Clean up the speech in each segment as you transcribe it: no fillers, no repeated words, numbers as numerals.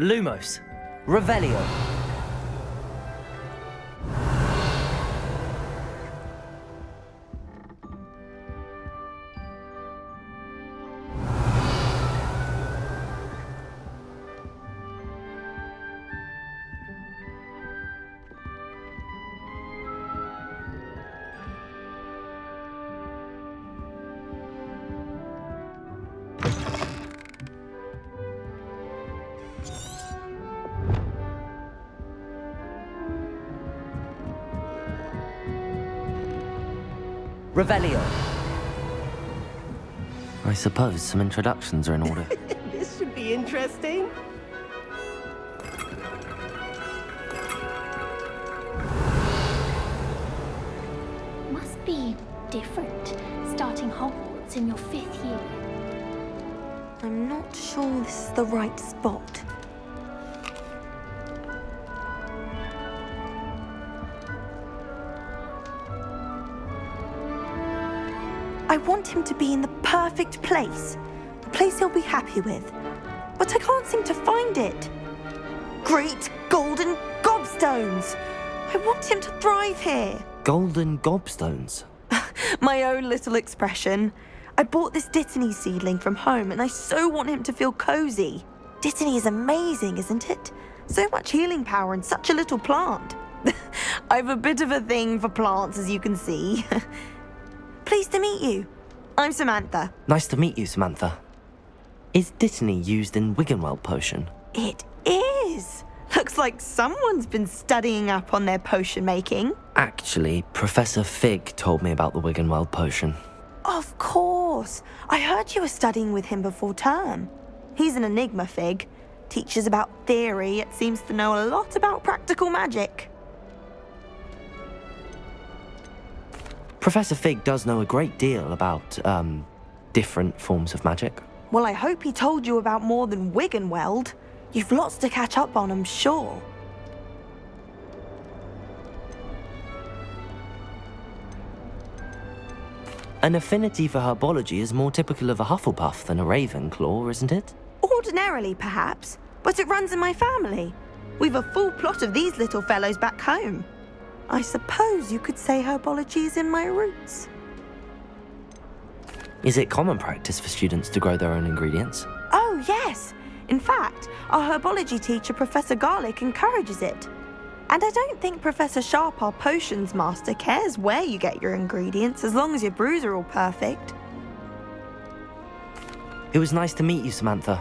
Lumos. Revelio. Revelio. I suppose some introductions are in order. This should be interesting. Must be different, starting Hogwarts in your 5th year. I'm not sure this is the right spot. I want him to be in the perfect place. A place he'll be happy with. But I can't seem to find it. Great golden gobstones! I want him to thrive here. Golden gobstones. My own little expression. I bought this Dittany seedling from home and I so want him to feel cozy. Dittany is amazing, isn't it? So much healing power in such a little plant. I've a bit of a thing for plants, as you can see. Pleased to meet you. I'm Samantha. Nice to meet you, Samantha. Is Dittany used in Wiggenweld potion? It is. Looks like someone's been studying up on their potion making. Actually, Professor Fig told me about the Wiggenweld potion. Of course. I heard you were studying with him before term. He's an enigma, Fig. Teaches about theory, yet seems to know a lot about practical magic. Professor Fig does know a great deal about, different forms of magic. Well, I hope he told you about more than Wiggenweld. You've lots to catch up on, I'm sure. An affinity for herbology is more typical of a Hufflepuff than a Ravenclaw, isn't it? Ordinarily, perhaps, but it runs in my family. We've a full plot of these little fellows back home. I suppose you could say herbology is in my roots. Is it common practice for students to grow their own ingredients? Oh, yes. In fact, our herbology teacher, Professor Garlick, encourages it. And I don't think Professor Sharp, our potions master, cares where you get your ingredients as long as your brews are all perfect. It was nice to meet you, Samantha.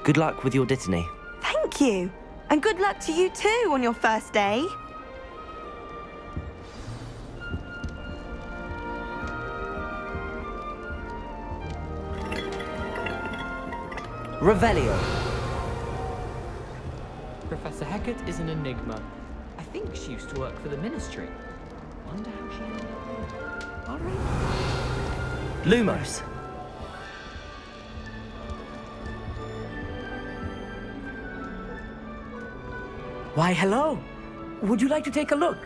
Good luck with your Dittany. Thank you. And good luck to you too on your first day. Revelio. Professor Hecat is an enigma. I think she used to work for the Ministry. Wonder how she ended up there. All right. Lumos. Why, hello. Would you like to take a look?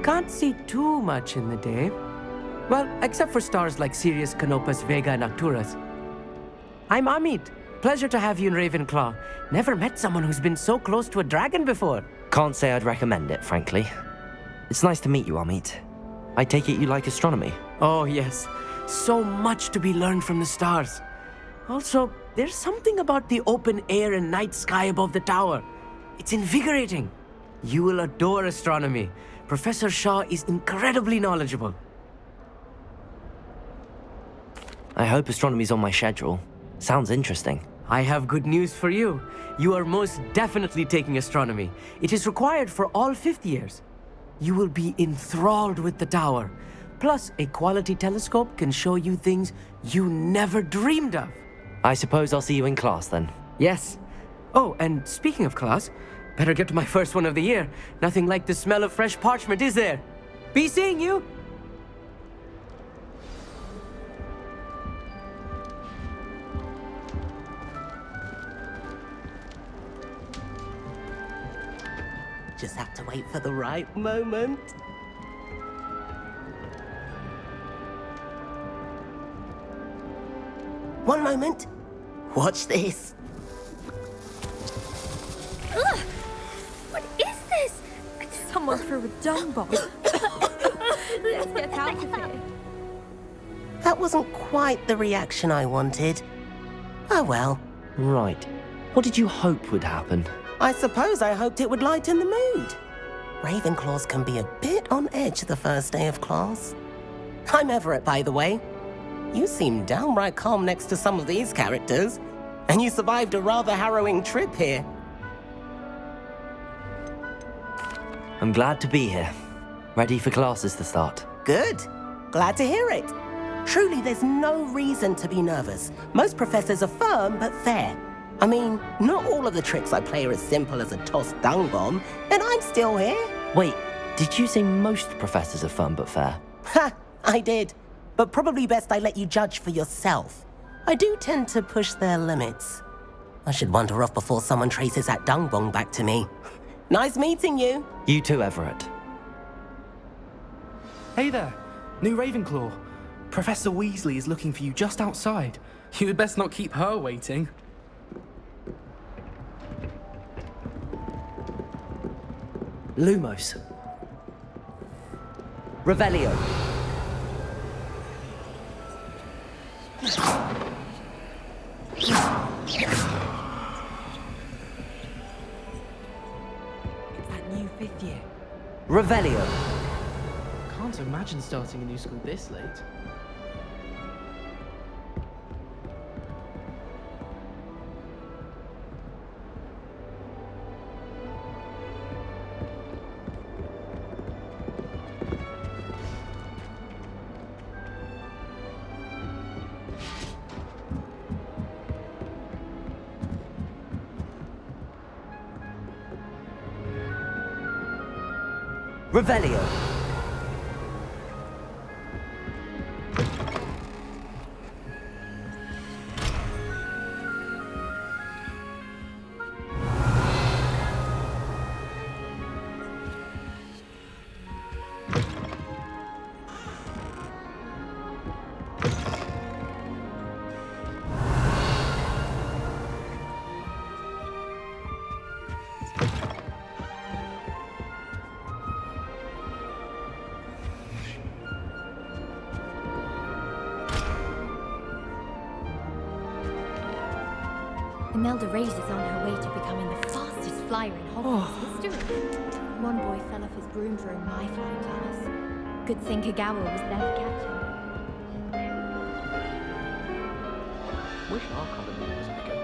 Can't see too much in the day. Well, except for stars like Sirius, Canopus, Vega, and Arcturus. I'm Amit. Pleasure to have you in Ravenclaw. Never met someone who's been so close to a dragon before. Can't say I'd recommend it, frankly. It's nice to meet you, Amit. I take it you like astronomy? Oh, yes. So much to be learned from the stars. Also, there's something about the open air and night sky above the tower. It's invigorating. You will adore astronomy. Professor Shaw is incredibly knowledgeable. I hope astronomy's on my schedule. Sounds interesting. I have good news for you. You are most definitely taking astronomy. It is required for all 5th years. You will be enthralled with the tower. Plus, a quality telescope can show you things you never dreamed of. I suppose I'll see you in class then. Yes. Oh, and speaking of class, better get to my first one of the year. Nothing like the smell of fresh parchment, is there? Be seeing you! Just have to wait for the right moment. one moment. Watch this. Ugh! What is this? Someone threw a dung bomb. Let's get out of here. That wasn't quite the reaction I wanted. Oh well. Right. What did you hope would happen? I suppose I hoped it would lighten the mood. Ravenclaws can be a bit on edge the first day of class. I'm Everett, by the way. You seem downright calm next to some of these characters, and you survived a rather harrowing trip here. I'm glad to be here. Ready for classes to start. Good. Glad to hear it. Truly, there's no reason to be nervous. Most professors are firm but fair. I mean, not all of the tricks I play are as simple as a tossed dung bomb, and I'm still here. Wait, did you say most professors are fun but fair? Ha! I did. But probably best I let you judge for yourself. I do tend to push their limits. I should wander off before someone traces that dung bomb back to me. Nice meeting you. You too, Everett. Hey there, new Ravenclaw. Professor Weasley is looking for you just outside. You had best not keep her waiting. Lumos. Revelio. That new 5th year. Revelio. Can't imagine starting a new school this late. Revelio. Imelda Reyes is on her way to becoming the fastest flyer in Hogwarts history. One boy fell off his broom during my flying class. Good thing Kagawa was there to catch him. Wish our colony was bigger.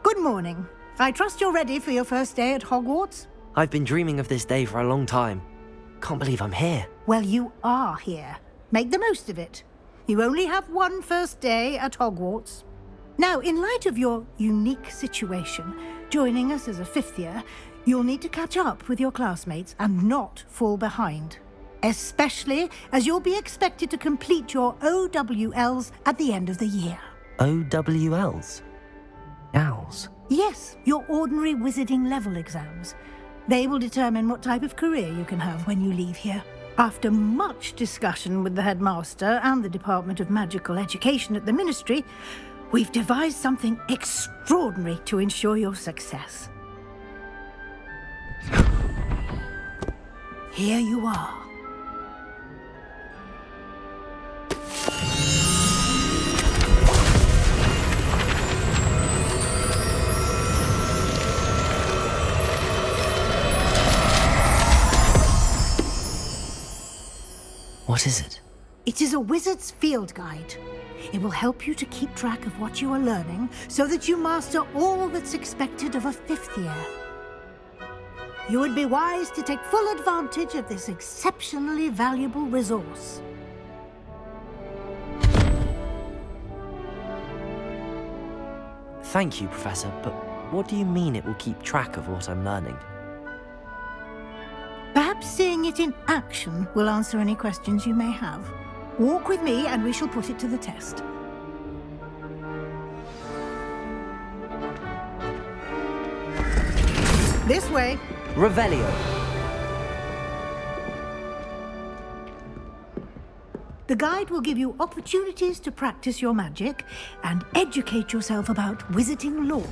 Good morning. I trust you're ready for your first day at Hogwarts? I've been dreaming of this day for a long time. Can't believe I'm here. Well, you are here. Make the most of it. You only have one first day at Hogwarts. Now, in light of your unique situation, joining us as a 5th year, you'll need to catch up with your classmates and not fall behind. Especially as you'll be expected to complete your OWLs at the end of the year. OWLs? Owls? Yes, your ordinary wizarding level exams. They will determine what type of career you can have when you leave here. After much discussion with the headmaster and the Department of Magical Education at the Ministry, we've devised something extraordinary to ensure your success. Here you are. What is it? It is a wizard's field guide. It will help you to keep track of what you are learning so that you master all that's expected of a 5th year. you would be wise to take full advantage of this exceptionally valuable resource. Thank you, Professor, but what do you mean it will keep track of what I'm learning? Perhaps seeing it in action will answer any questions you may have. Walk with me and we shall put it to the test. This way. Revelio. The guide will give you opportunities to practice your magic and educate yourself about wizarding lore.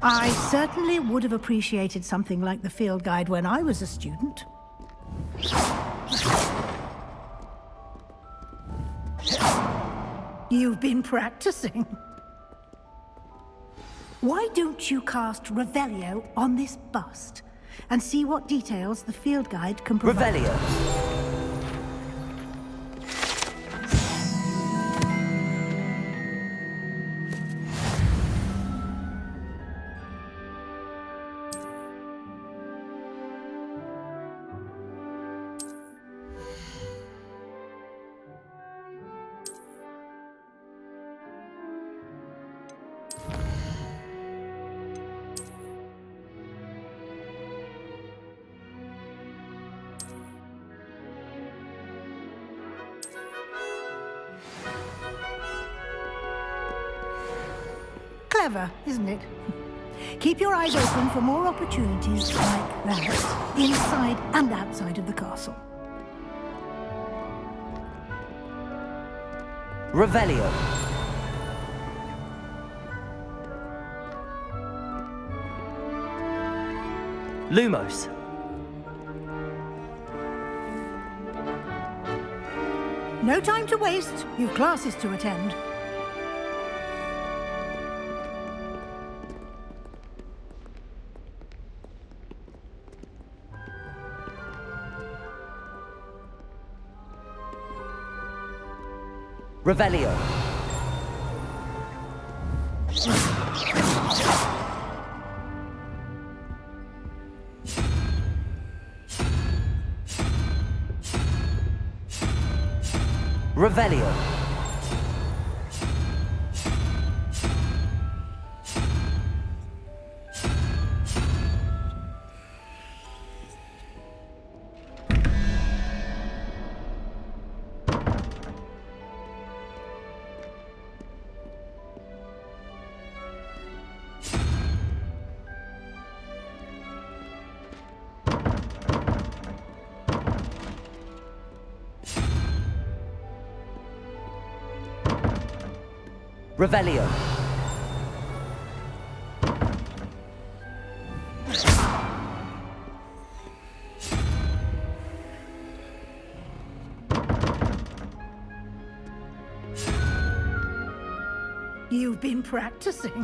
I certainly would have appreciated something like the field guide when I was a student. You've been practicing. Why don't you cast Revelio on this bust and see what details the field guide can provide? Revelio. Clever, isn't it? Keep your eyes open for more opportunities like that, inside and outside of the castle. Revelio. Lumos. No time to waste. You've classes to attend. Revelio. Revelio. Revelio. You've been practicing.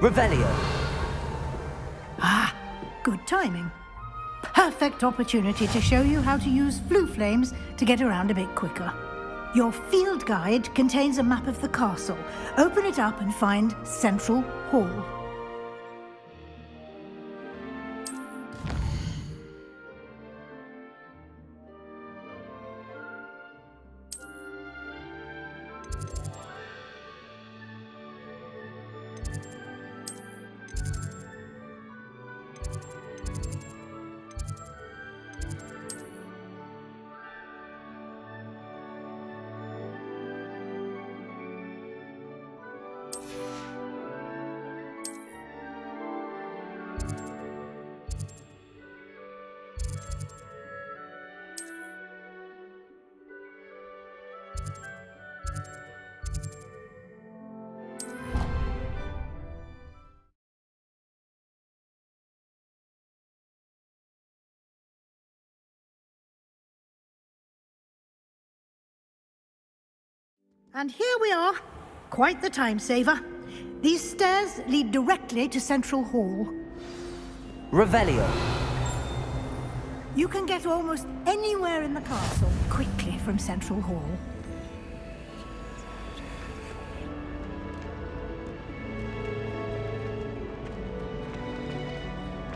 Revelio. Ah, good timing. Perfect opportunity to show you how to use flue flames to get around a bit quicker. Your field guide contains a map of the castle. Open it up and find Central Hall. And here we are. Quite the time saver. These stairs lead directly to Central Hall. Revelio. You can get almost anywhere in the castle quickly from Central Hall.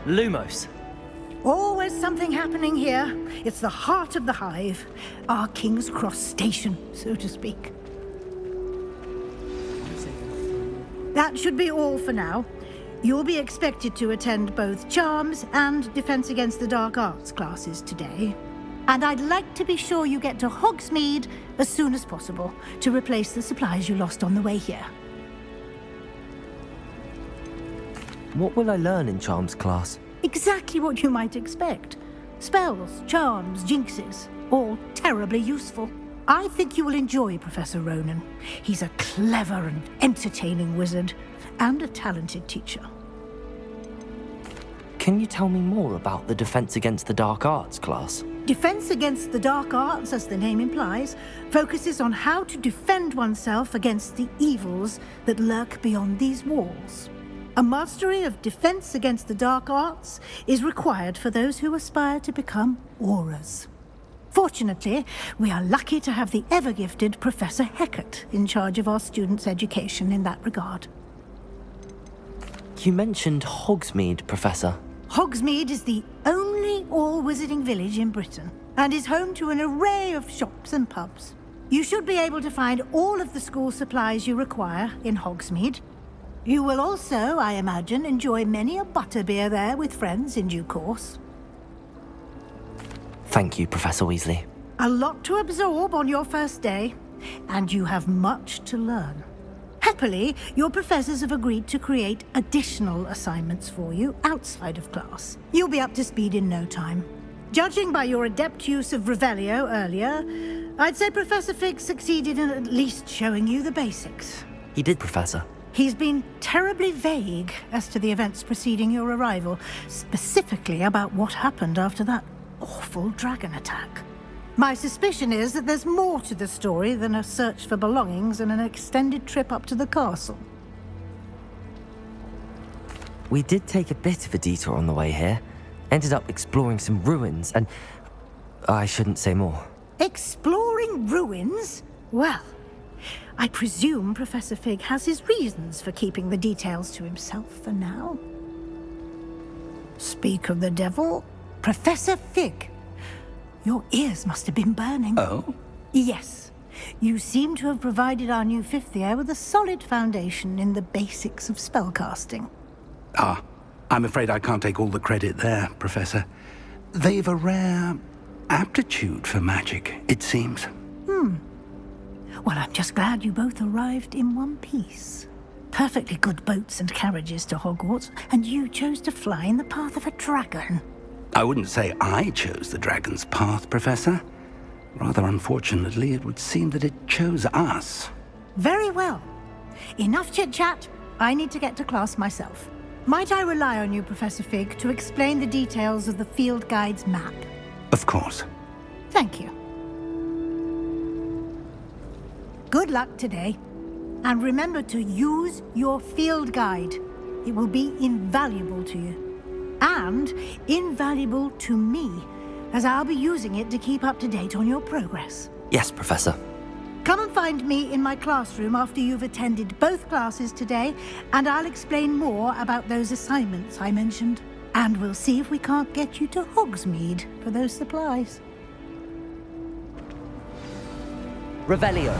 Lumos. Always something happening here. It's the heart of the hive. Our King's Cross station, so to speak. That should be all for now. You'll be expected to attend both Charms and Defense Against the Dark Arts classes today. And I'd like to be sure you get to Hogsmeade as soon as possible to replace the supplies you lost on the way here. What will I learn in Charms class? Exactly what you might expect. Spells, charms, jinxes, all terribly useful. I think you will enjoy Professor Ronan. He's a clever and entertaining wizard, and a talented teacher. Can you tell me more about the Defense Against the Dark Arts class? Defense Against the Dark Arts, as the name implies, focuses on how to defend oneself against the evils that lurk beyond these walls. A mastery of Defense Against the Dark Arts is required for those who aspire to become auras. Fortunately, we are lucky to have the ever-gifted Professor Hecat in charge of our students' education in that regard. You mentioned Hogsmeade, Professor. Hogsmeade is the only all-wizarding village in Britain and is home to an array of shops and pubs. You should be able to find all of the school supplies you require in Hogsmeade. You will also, I imagine, enjoy many a butterbeer there with friends in due course. Thank you, Professor Weasley. A lot to absorb on your first day, and you have much to learn. Happily, your professors have agreed to create additional assignments for you outside of class. You'll be up to speed in no time. Judging by your adept use of Revelio earlier, I'd say Professor Fig succeeded in at least showing you the basics. He did, Professor. He's been terribly vague as to the events preceding your arrival, specifically about what happened after that awful dragon attack. My suspicion is that there's more to the story than a search for belongings and an extended trip up to the castle. We did take a bit of a detour on the way here. Ended up exploring some ruins and... I shouldn't say more. Exploring ruins? Well, I presume Professor Fig has his reasons for keeping the details to himself for now. Speak of the devil, Professor Fig. Your ears must have been burning. Oh? Yes. You seem to have provided our new fifth year with a solid foundation in the basics of spellcasting. Ah, I'm afraid I can't take all the credit there, Professor. They've a rare aptitude for magic, it seems. Well, I'm just glad you both arrived in one piece. Perfectly good boats and carriages to Hogwarts, and you chose to fly in the path of a dragon. I wouldn't say I chose the dragon's path, Professor. Rather unfortunately, it would seem that it chose us. Very well. Enough chit-chat. I need to get to class myself. Might I rely on you, Professor Fig, to explain the details of the field guide's map? Of course. Thank you. Good luck today. And remember to use your field guide. It will be invaluable to you. And invaluable to me, as I'll be using it to keep up to date on your progress. Yes, Professor. Come and find me in my classroom after you've attended both classes today, and I'll explain more about those assignments I mentioned. And we'll see if we can't get you to Hogsmeade for those supplies. Revelio.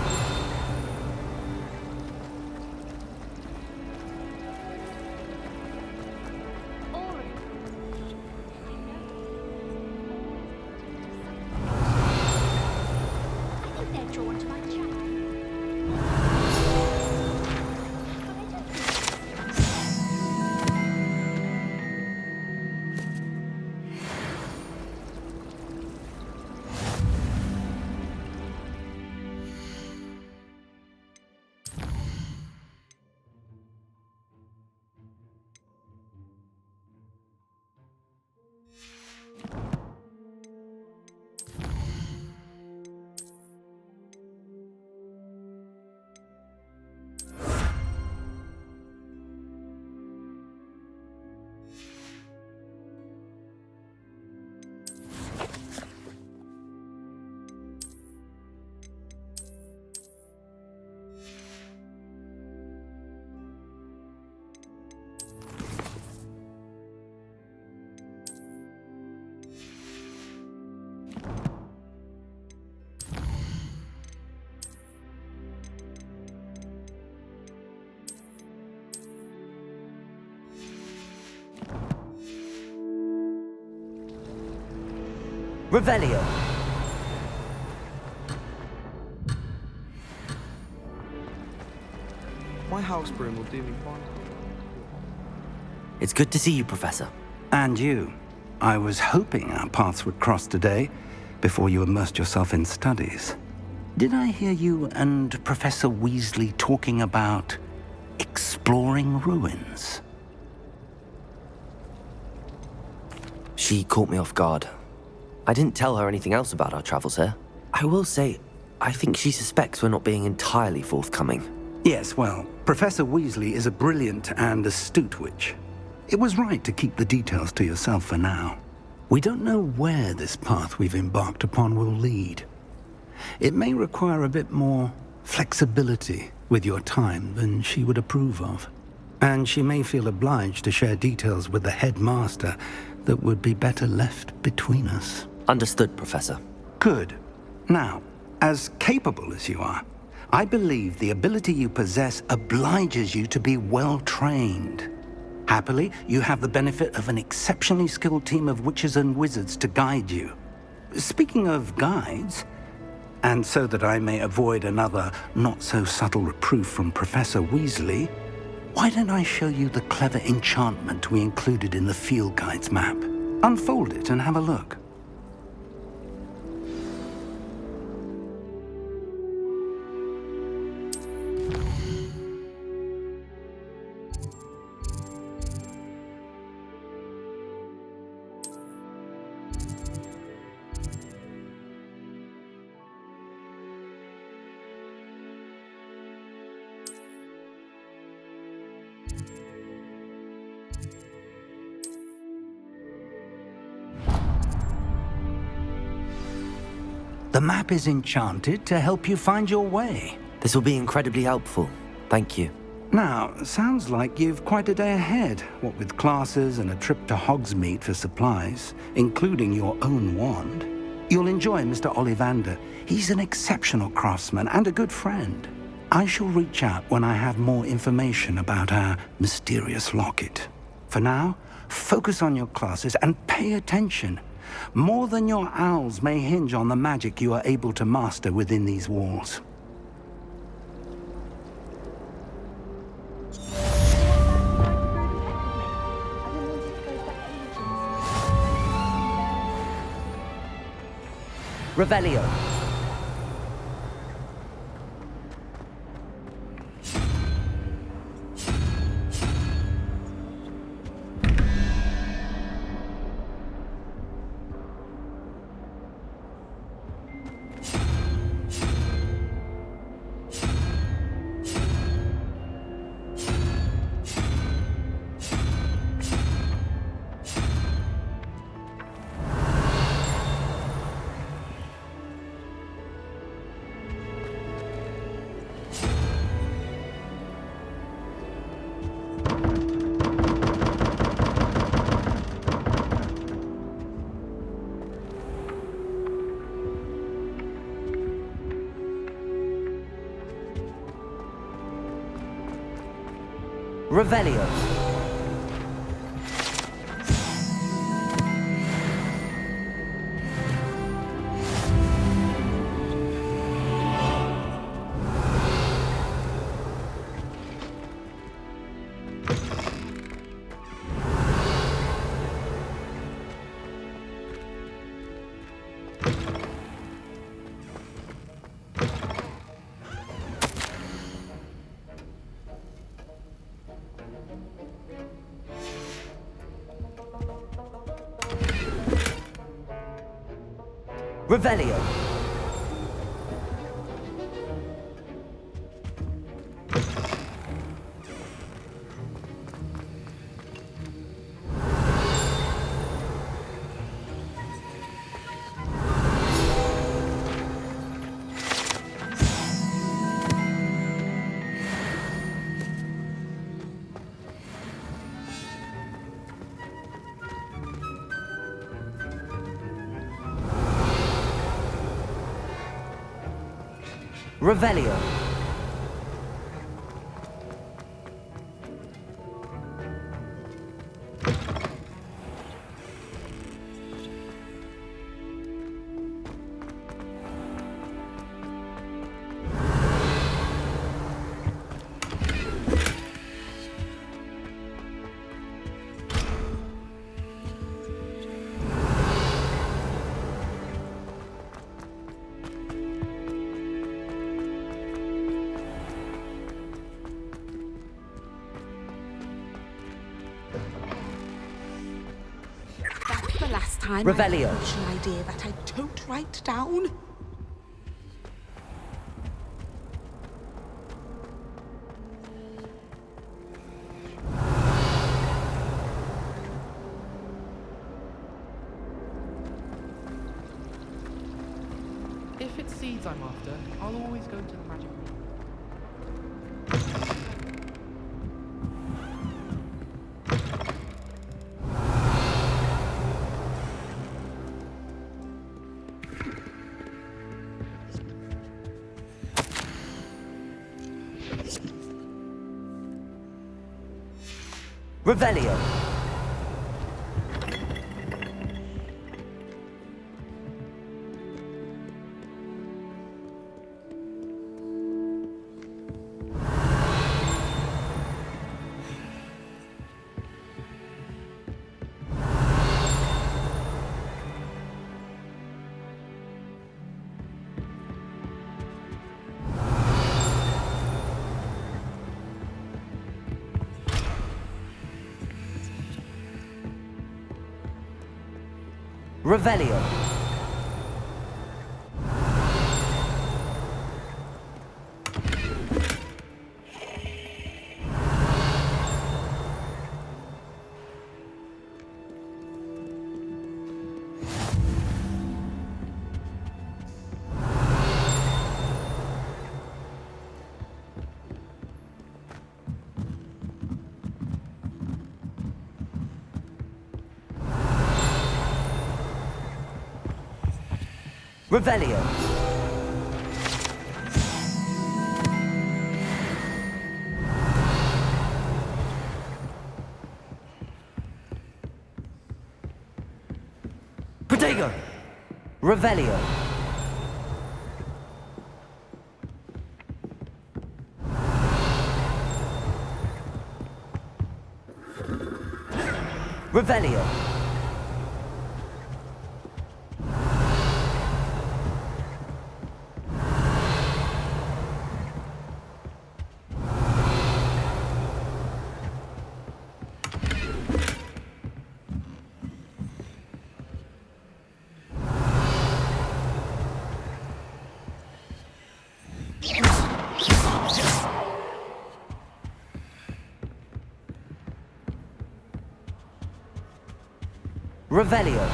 Revelio. My house broom will do me fine. It's good to see you, Professor. And you. I was hoping our paths would cross today, before you immersed yourself in studies. Did I hear you and Professor Weasley talking about exploring ruins? She caught me off guard. I didn't tell her anything else about our travels here. I will say, I think she suspects we're not being entirely forthcoming. Yes, well, Professor Weasley is a brilliant and astute witch. It was right to keep the details to yourself for now. We don't know where this path we've embarked upon will lead. It may require a bit more flexibility with your time than she would approve of. And she may feel obliged to share details with the headmaster that would be better left between us. Understood, Professor. Good. Now, as capable as you are, I believe the ability you possess obliges you to be well-trained. Happily, you have the benefit of an exceptionally skilled team of witches and wizards to guide you. Speaking of guides, and so that I may avoid another not-so-subtle reproof from Professor Weasley, why don't I show you the clever enchantment we included in the field guide's map? Unfold it and have a look. The map is enchanted to help you find your way. This will be incredibly helpful. Thank you. Now, sounds like you've quite a day ahead, what with classes and a trip to Hogsmeade for supplies, including your own wand. You'll enjoy Mr. Ollivander. He's an exceptional craftsman and a good friend. I shall reach out when I have more information about our mysterious locket. For now, focus on your classes and pay attention. More than your owls may hinge on the magic you are able to master within these walls. Revelio. Revelio. Revelio. Revelio. time Revelio. I had a potion idea that I don't write down. If it's seeds I'm after, I'll always go to the magic room. Revelio. Revelio. Revelio. Protego. Revelio. Revelio. Revelio. Revelio.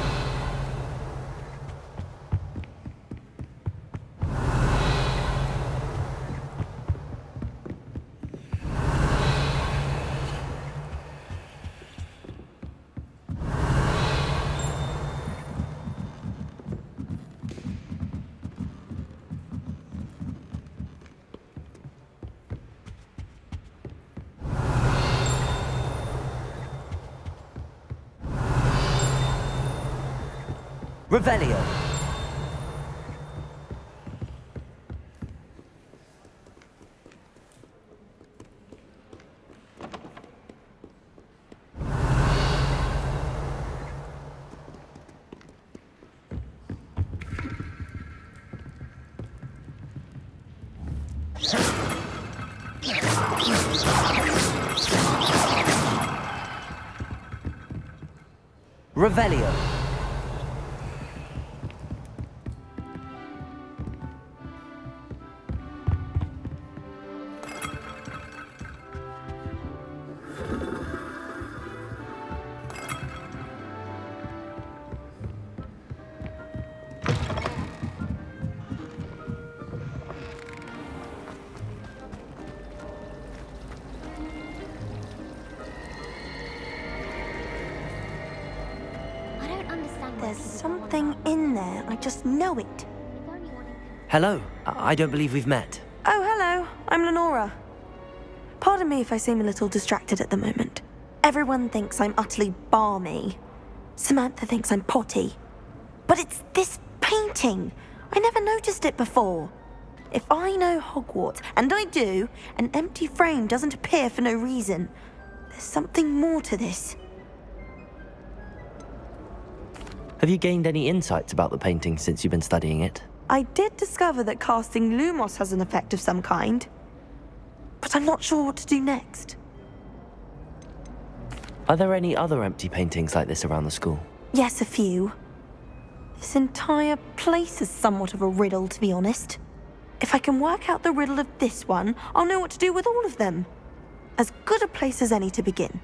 Revelio. There's something in there. I just know it. Hello. I don't believe we've met. Oh, hello. I'm Lenora. Pardon me if I seem a little distracted at the moment. Everyone thinks I'm utterly balmy. Samantha thinks I'm potty. But it's this painting. I never noticed it before. If I know Hogwarts, and I do, an empty frame doesn't appear for no reason. There's something more to this. Have you gained any insights about the painting since you've been studying it? I did discover that casting Lumos has an effect of some kind. But I'm not sure what to do next. Are there any other empty paintings like this around the school? Yes, a few. This entire place is somewhat of a riddle, to be honest. If I can work out the riddle of this one, I'll know what to do with all of them. As good a place as any to begin.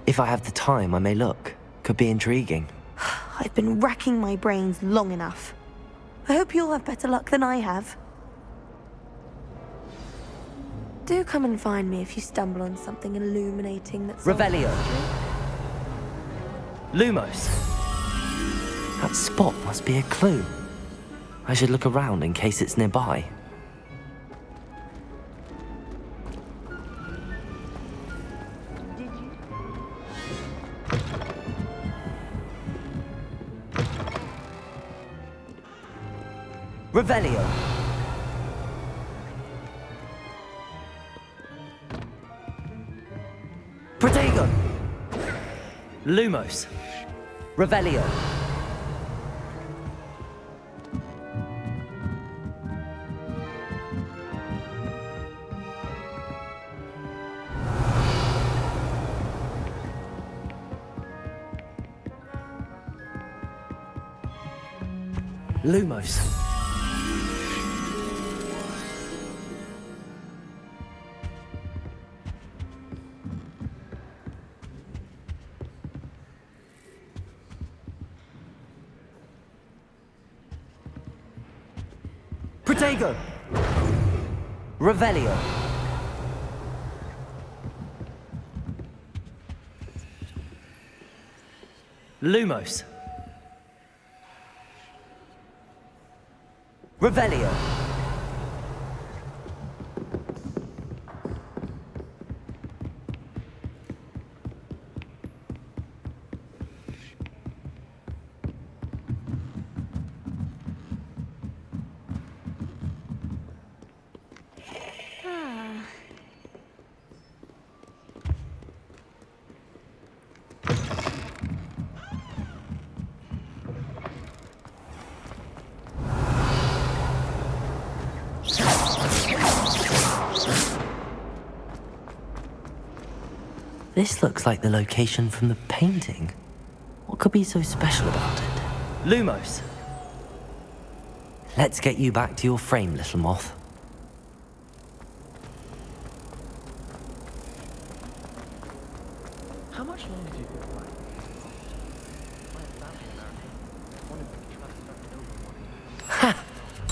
If I have the time, I may look. Could be intriguing. I've been racking my brains long enough. I hope you'll have better luck than I have. Do come and find me if you stumble on something illuminating that's... Revelio. Lumos! That spot must be a clue. I should look around in case it's nearby. Revelio. Protego. Lumos! Revelio. Lumos! Protego. Revelio. Lumos! Revelio. This looks like the location from the painting. What could be so special about it? Lumos! Let's get you back to your frame, little moth. How much longer do you think it Ha!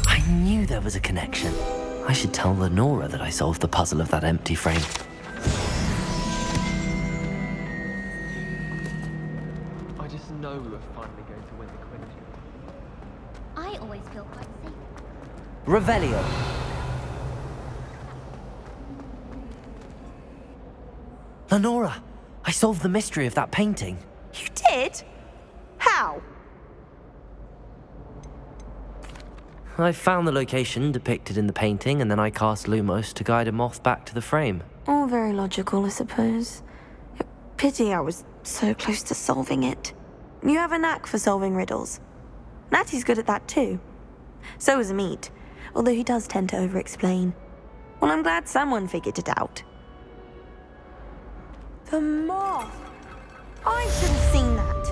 I knew there was a connection. I should tell Lenora that I solved the puzzle of that empty frame. I just know we were finally going to win the Quidditch. I always feel quite safe. Revelio. Lenora! I solved the mystery of that painting. You did? How? I found the location depicted in the painting, and then I cast Lumos to guide a moth back to the frame. All very logical, I suppose. Pity I was so close to solving it. You have a knack for solving riddles. Natty's good at that too. So is Meat, although he does tend to over-explain. Well, I'm glad someone figured it out. The moth! I should have seen that.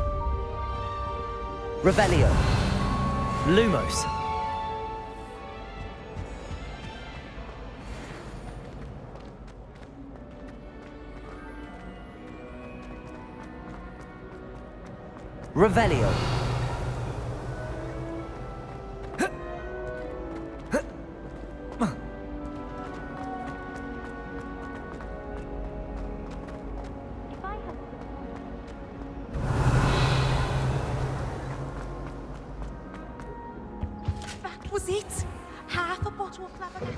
Revelio. Lumos! Revelio. That was it. Half a bottle of flabbergasted.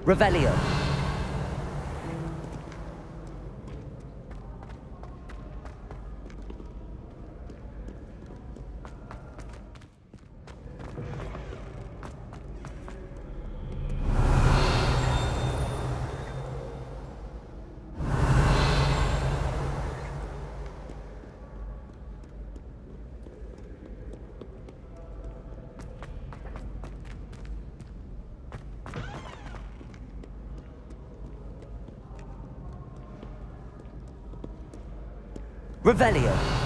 Revelio. Revelio.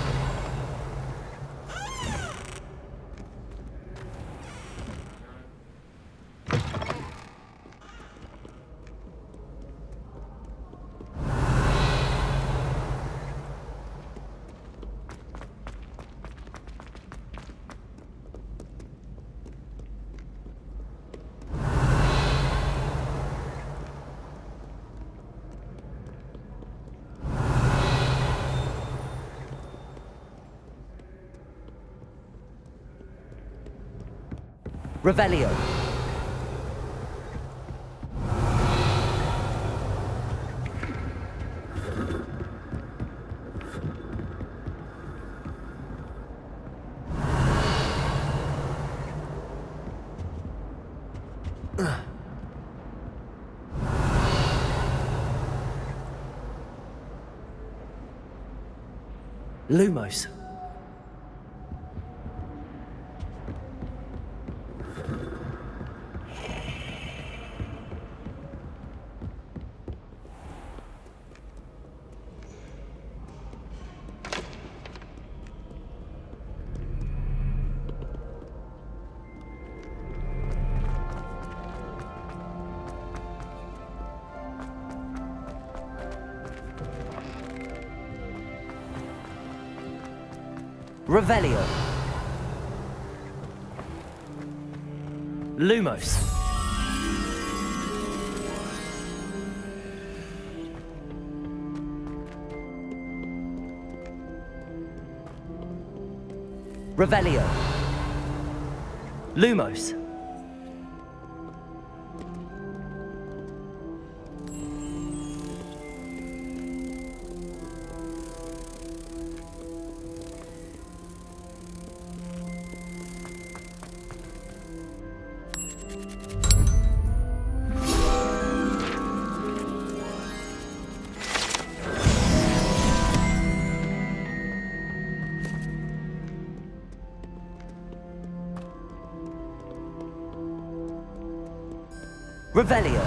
Revelio. Lumos. Revelio. Lumos. Revelio. Lumos. Revelio.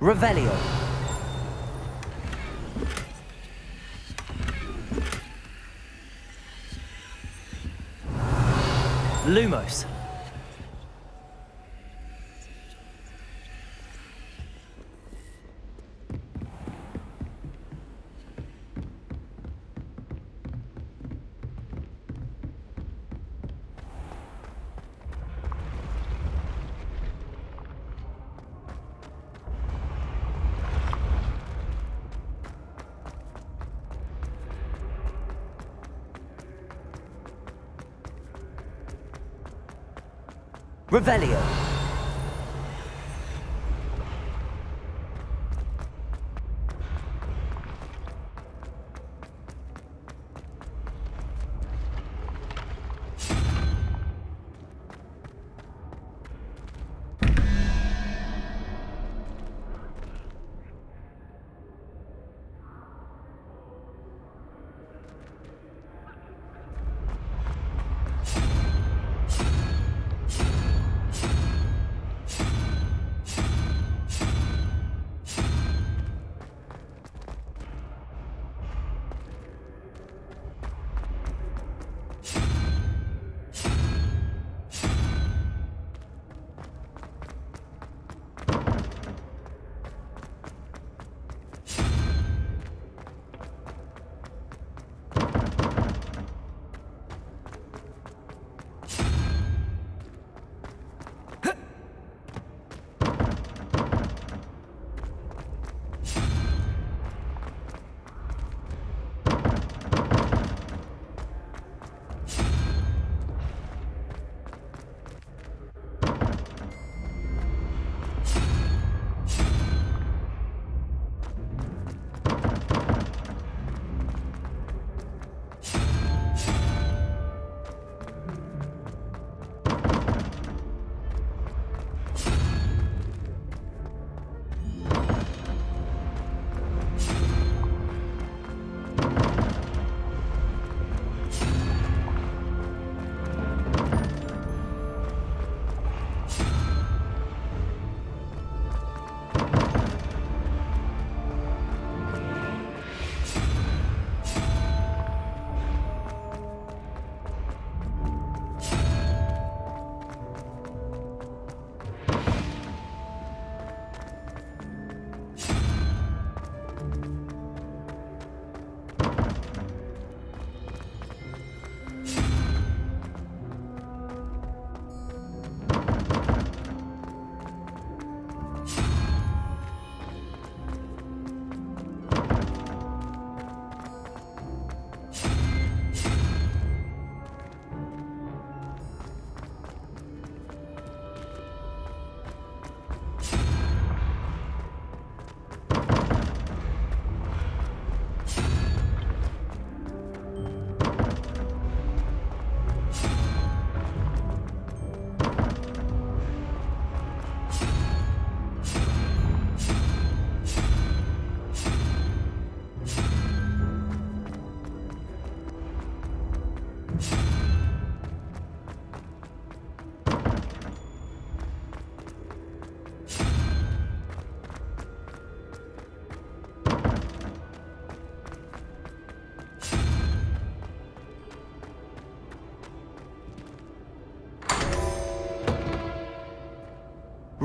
Revelio. Lumos. Revelio.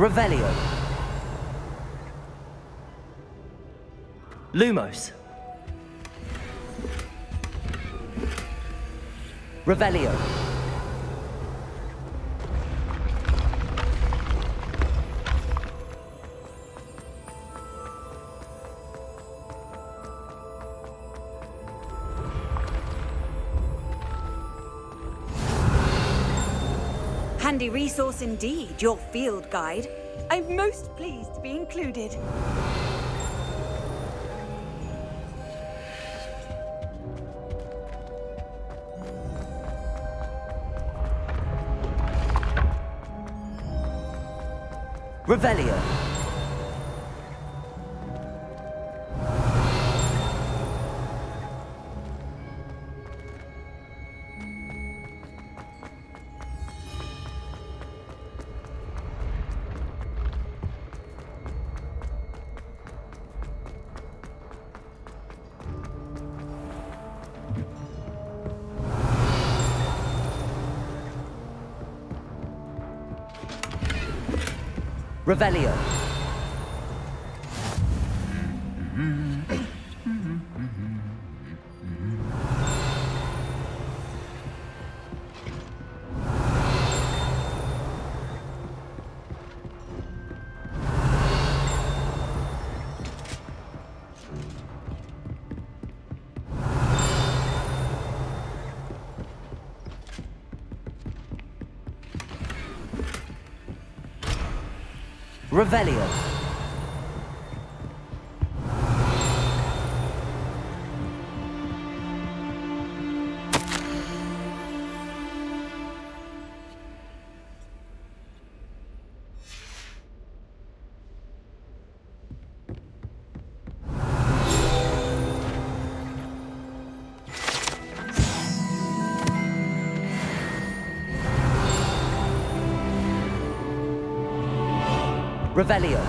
Revelio. Lumos. Revelio. Handy resource indeed, your field guide. I'm most pleased to be included. Revelio. Revelio. Revelio. Revelio.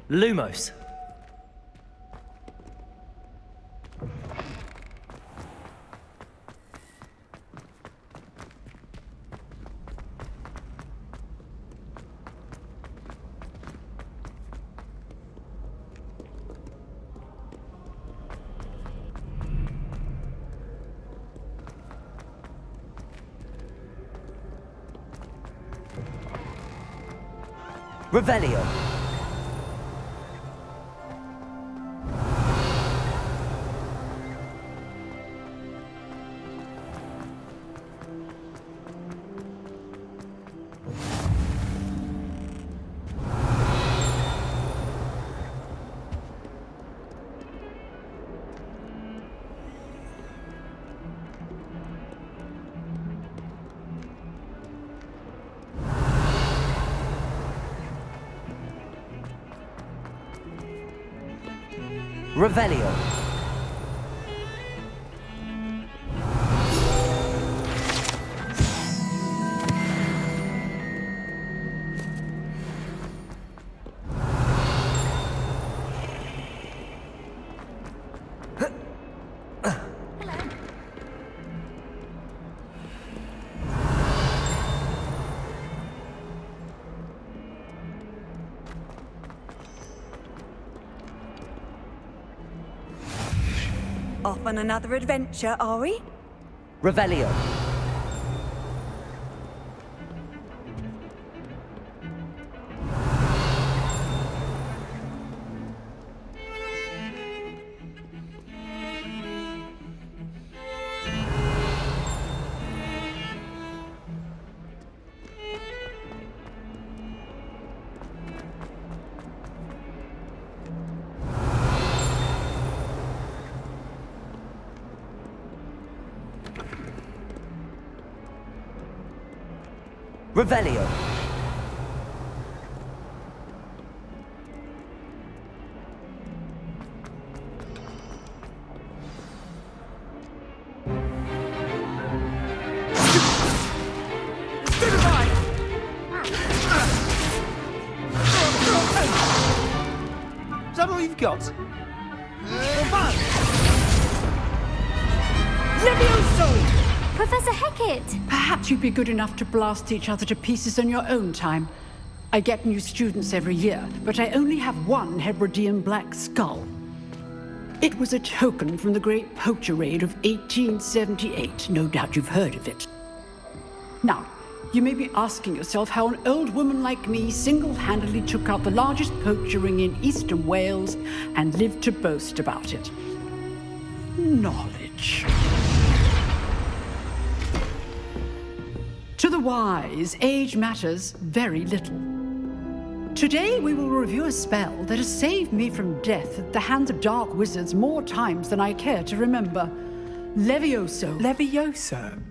Lumos. Revelio. Revelio. Off on another adventure, are we? Revelio. Revelio. Is that all you've got? Levioso! Professor Hecat! Perhaps you'd be good enough to blast each other to pieces on your own time. I get new students every year, but I only have one Hebridean black skull. It was a token from the Great Poacher Raid of 1878. No doubt you've heard of it. Now, you may be asking yourself how an old woman like me single-handedly took out the largest poacher ring in eastern Wales and lived to boast about it. Knowledge. To the wise, age matters very little. Today we will review a spell that has saved me from death at the hands of dark wizards more times than I care to remember. Levioso. Levioso?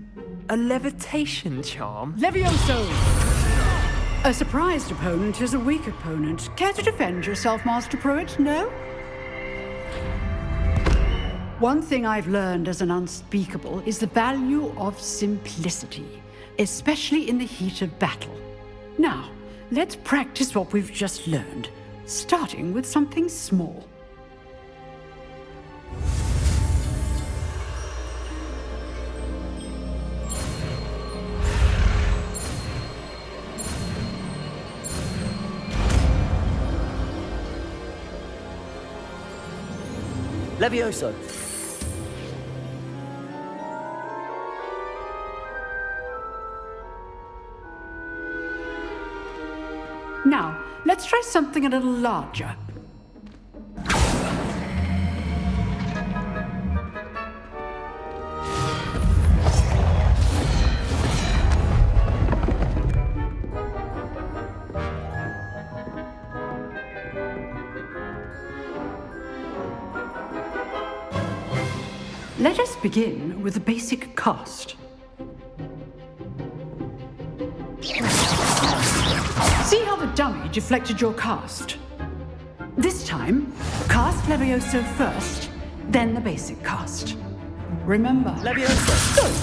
A levitation charm? Levioso! A surprised opponent is a weak opponent. Care to defend yourself, Master Pruitt? No? One thing I've learned as an unspeakable is the value of simplicity, especially in the heat of battle. Now, let's practice what we've just learned, starting with something small. Levioso. Now, let's try something a little larger. Let us begin with the basic cast. See how the dummy deflected your cast? This time, cast Levioso first, then the basic cast. Remember. Levioso. Good.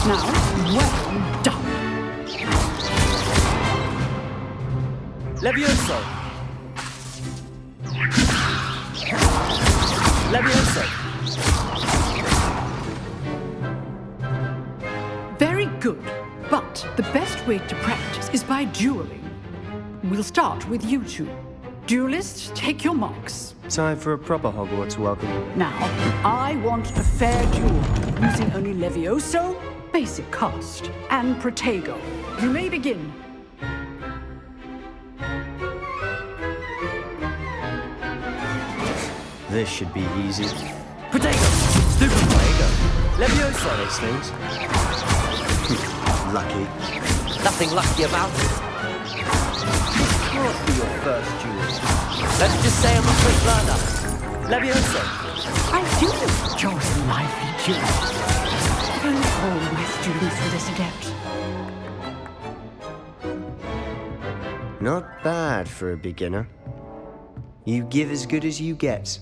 Now, well done. Levioso. Levioso. Very good. But the best way to practice is by dueling. We'll start with you two. Duelists, take your marks. Time for a proper Hogwarts welcome. Now, I want a fair duel, using only Levioso, basic cast, and Protego. You may begin. This should be easy. Protego. Stupid Protego. Levioso. These things. Lucky. Nothing lucky about it. Can't be your first duel. Let's just say I'm a quick learner. Levioso. I do enjoy lively duels. If only all my students were this adept. Not bad for a beginner. You give as good as you get.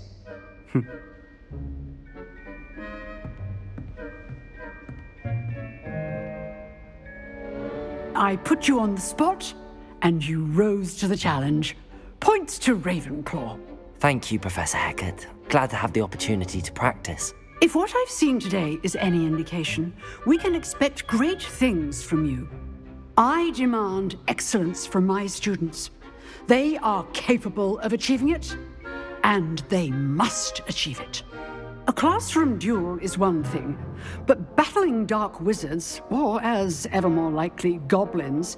I put you on the spot, and you rose to the challenge. Points to Ravenclaw. Thank you, Professor Hecat. Glad to have the opportunity to practice. If what I've seen today is any indication, we can expect great things from you. I demand excellence from my students. They are capable of achieving it, and they must achieve it. A classroom duel is one thing, but battling dark wizards, or as ever more likely, goblins,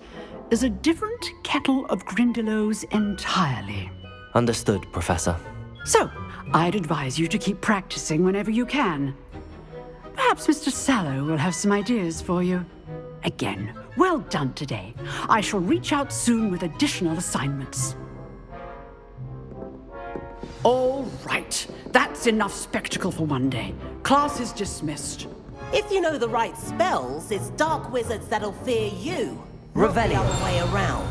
is a different kettle of Grindylows entirely. Understood, Professor. So, I'd advise you to keep practicing whenever you can. Perhaps Mr. Sallow will have some ideas for you. Again, well done today. I shall reach out soon with additional assignments. All right, that's enough spectacle for one day. Class is dismissed. If you know the right spells, it's dark wizards that'll fear you, not the other way around.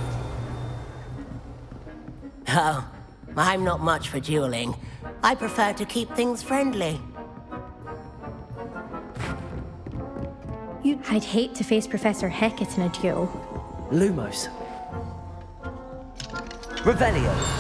Oh, I'm not much for dueling. I prefer to keep things friendly. I'd hate to face Professor Hecat in a duel. Lumos. Revelio.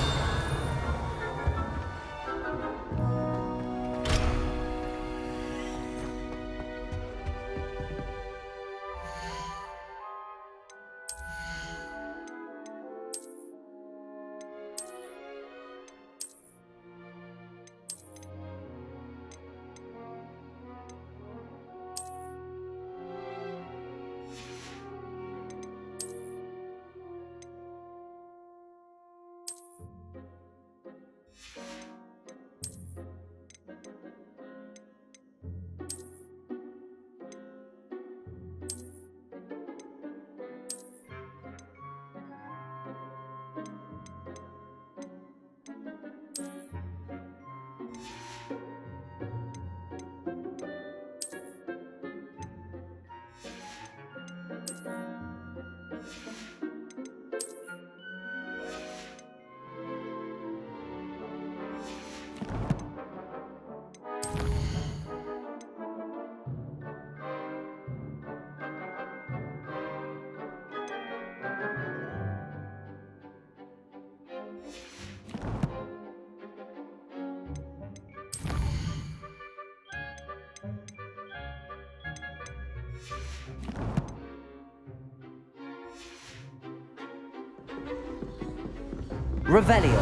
Revelio.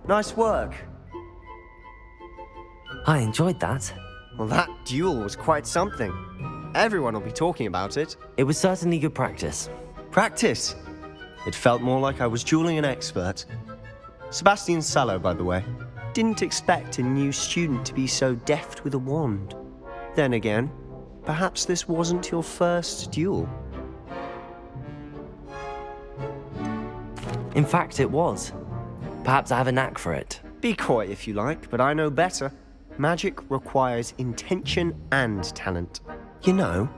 Nice work. I enjoyed that. Well, that duel was quite something. Everyone will be talking about it. It was certainly good practice. Practice? It felt more like I was dueling an expert. Sebastian Sallow, by the way. Didn't expect a new student to be so deft with a wand. Then again, perhaps this wasn't your first duel. In fact, it was. Perhaps I have a knack for it. Be coy if you like, but I know better. Magic requires intention and talent. You know,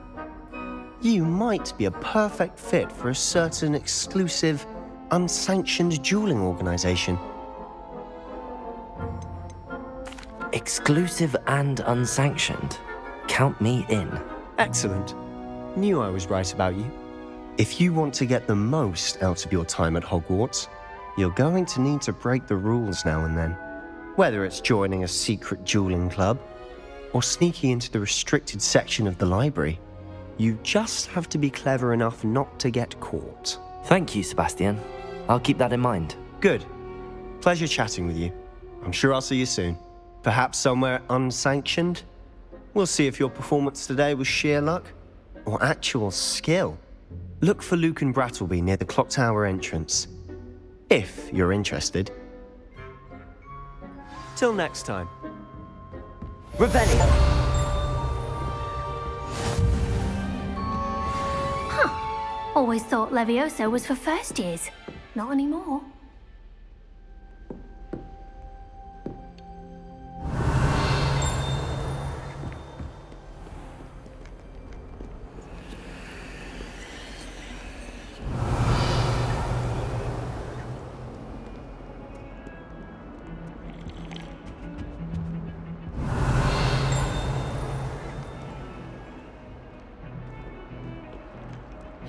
you might be a perfect fit for a certain exclusive, unsanctioned dueling organization. Exclusive and unsanctioned. Count me in. Excellent. Knew I was right about you. If you want to get the most out of your time at Hogwarts, you're going to need to break the rules now and then. Whether it's joining a secret dueling club or sneaking into the restricted section of the library, you just have to be clever enough not to get caught. Thank you, Sebastian. I'll keep that in mind. Good. Pleasure chatting with you. I'm sure I'll see you soon. Perhaps somewhere unsanctioned? We'll see if your performance today was sheer luck or actual skill. Look for Luke and Brattleby near the clock tower entrance, if you're interested. Till next time. Revelio. Huh. Always thought Levioso was for first years. Not anymore.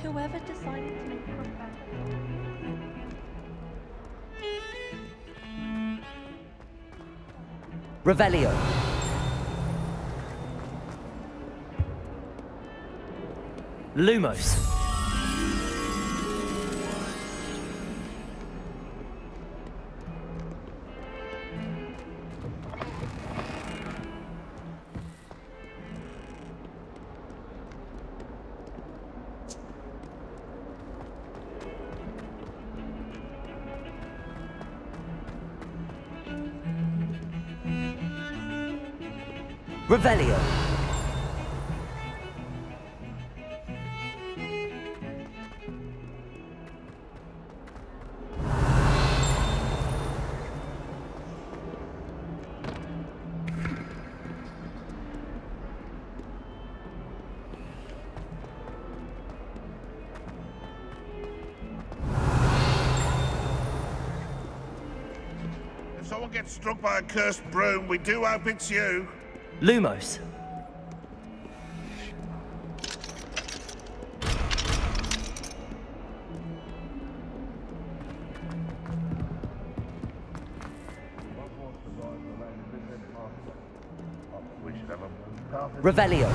Whoever decided to make Revelio. Lumos. Revelio. someone gets struck by a cursed broom, we do hope it's you. Lumos. Revelio.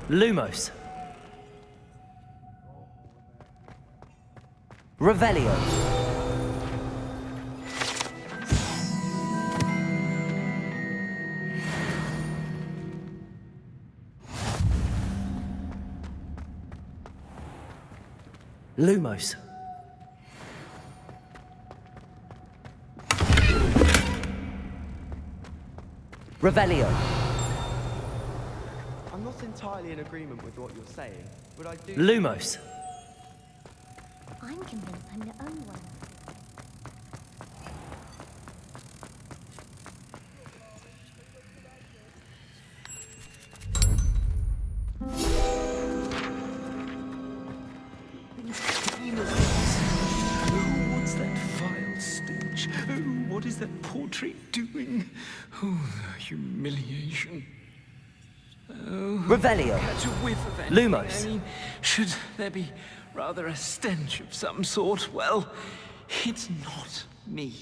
Lumos. Revelio. Lumos. Revelio. I'm not entirely in agreement with what you're saying, but I do... Lumos. I'm convinced I'm the only one. Oh, what's that vile stench? Oh, what is that portrait doing? Oh, the humiliation. Oh, Revelio. Catch a whiff of anything. Lumos. I mean, should there be rather a stench of some sort? Well, it's not me.